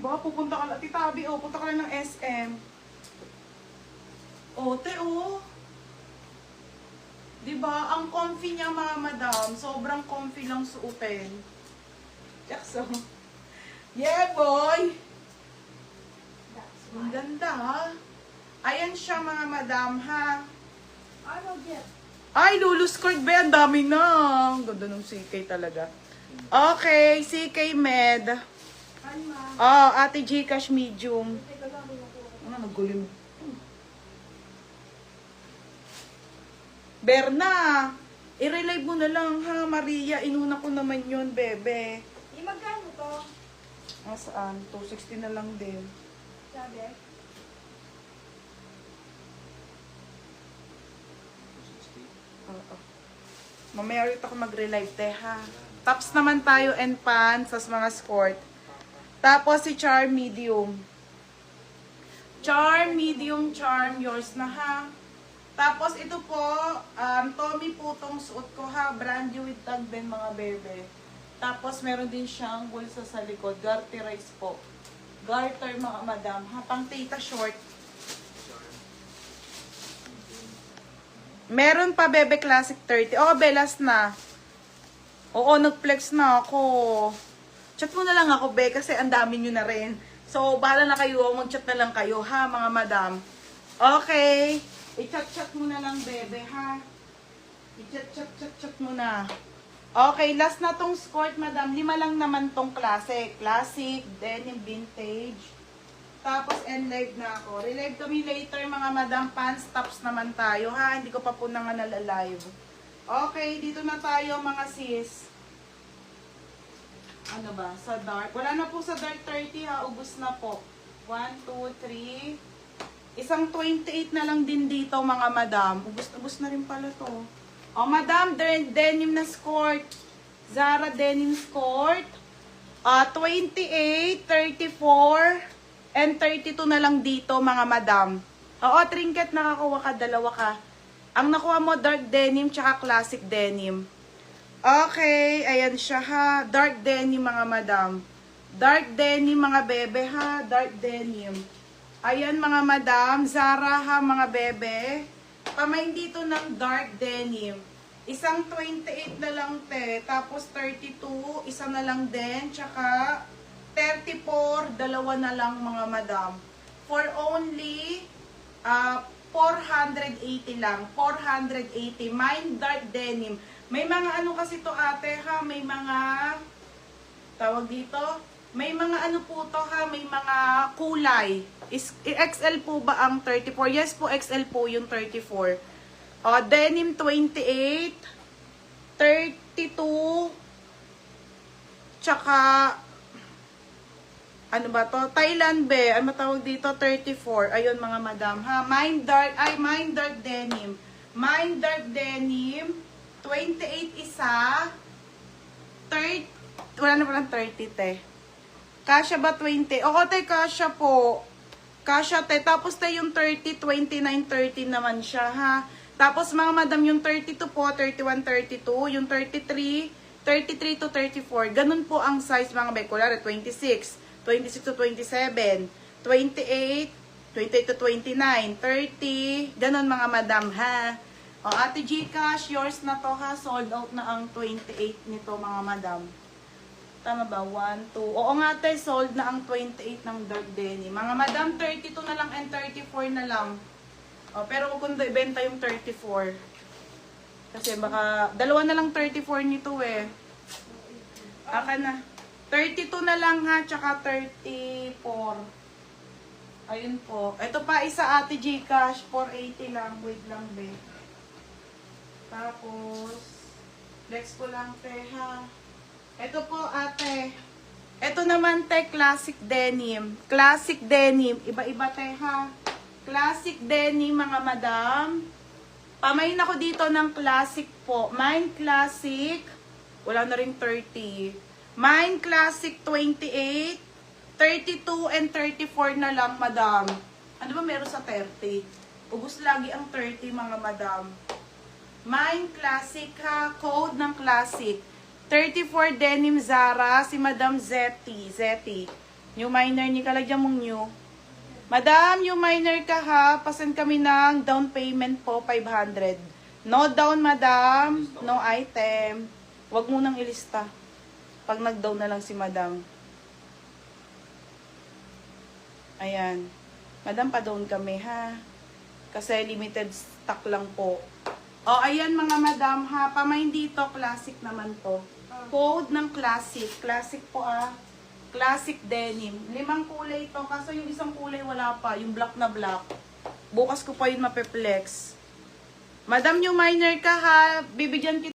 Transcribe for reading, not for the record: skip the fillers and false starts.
ba? Pupunta ka lang, titabi, oh, punta ka lang ng SM. Oh, te, oh. Diba? Ang comfy niya, mga madam. Sobrang comfy lang suotin. Jakso. Yeah, boy! Ang ganda, ha? Ayan siya, mga madam, ha? Ay, Lulu's Court ba? Ang dami na. Ang ganda ng CK talaga. Okay, CK Med. Oh, Ate Gcash medium. Ano, nagulim. Berna, i-relive mo na lang, ha, Maria. Inuna ko naman yun, bebe. Magkano to? Saan? 260 na lang din. Sabi? Oo. Mamaya ulit ako mag-relive, te, ha. Tops naman tayo and pants, tas mga skirt. Tapos si Charm Medium. Charm Medium, Charm, yours na, ha. Tapos ito po, Tommy po tong suot ko, ha. Brand new with tag din, mga bebe. Tapos meron din siyang bulsa sa likod. Garterize po. Garter, mga madam, ha. Pang tita short. Meron pa, bebe, classic 30. Oh, belas na. Oo, nag-flex na ako. Chat mo na lang ako, be, kasi ang dami nyo na rin. So, bahala na kayo. Mag-chat na lang kayo, ha, mga madam. Okay. I-chat-chat mo na lang, bebe, ha. I-chat-chat mo na. Okay, last na tong skirt, madam. 5 lang naman tong classic. Classic, denim, vintage. Tapos, end-live na ako. Relive kami later, mga madam. Pants, tops naman tayo, ha. Hindi ko pa po nang nalalive. Okay, dito na tayo, mga sis. Ano ba? Sa dark. Wala na po sa dark 30, ha. Ubus na po. 1, 2, 3. Isang 28 na lang din dito, mga madam. Ubus na rin pala to. Oh, madam, denim na skirt. Zara denim skirt. 28, 34, and 32 na lang dito, mga madam. Oo, trinket, nakakuha ka, dalawa ka. Ang nakuha mo, dark denim, tsaka classic denim. Okay, ayan siya, ha. Dark denim, mga madam. Dark denim, mga bebe, ha. Dark denim. Ayan, mga madam. Zara, ha, mga bebe. Pamain dito ng dark denim. Isang 28 na lang, te. Tapos 32, isa na lang din. Tsaka 34, dalawa na lang, mga madam. For only 480 lang. 480. Mine dark denim. May mga ano kasi to, ate, ha. May mga, tawag dito, may mga ano po to, ha. May mga kulay. XL po ba ang 34? Yes po, XL po yung 34. Denim 28, 32, tsaka, ano ba to? Thailand be. Ano matawag dito? 34. Ayun, mga madam, ha. Mine dark denim. Mine dark denim. 28 isa. 30, wala na palang 30, te. Kasha ba 20? Oo, te, kasha po. Kasha, te. Tapos, te, yung 30, 29, 30 naman siya, ha. Tapos, mga madam, yung 32 po, 31, 32. Yung 33, 33 to 34. Ganun po ang size, mga bay. Kulari, 26. 26 to 27. 28, 28 to 29. 30. Ganun, mga madam, ha. Ate Gcash, yours na to, ha. Sold out na ang 28 nito, mga madam. Tama ba? 1, 2. Oo nga, te, sold na ang 28 ng dark denim. Mga madam, 32 na lang and 34 na lang. Pero huwag kong ibenta yung 34. Kasi baka, dalawa na lang 34 nito, eh. Aka na. 32 na lang, ha, tsaka 34. Ayun po. Ito pa, isa, Ate Gcash, 480 lang. Wait lang, be. Tapos, flex ko lang, te, ha. Ito po, ate. Ito naman, te, classic denim. Classic denim. Iba-iba, te, ha. Classic denim, mga madam. Pamain ako dito ng classic po. Mine classic. Wala na ring 30. Mine classic 28. 32 and 34 na lang, madam. Ano ba meron sa 30? Ubus lagi ang 30, mga madam. Mine classic, ha. Code ng classic. 34 denim Zara, si Madam Zeti. New minor ni kalagyan mong new. Madam, new minor ka ha. Pasend kami ng down payment po, 500. No down, madam. No item. Huwag mo nang ilista. Pag nag-down na lang si madam. Ayan. Madam, pa-down kami ha. Kasi limited stock lang po. O, ayan mga madam ha. Pamain dito, classic naman to. Code ng classic. Classic po ah. Classic denim. 5 kulay to. Kaso yung isang kulay wala pa. Yung black na black. Bukas ko pa yun mapeplex. Madam, new minor ka ha. Bibigyan kita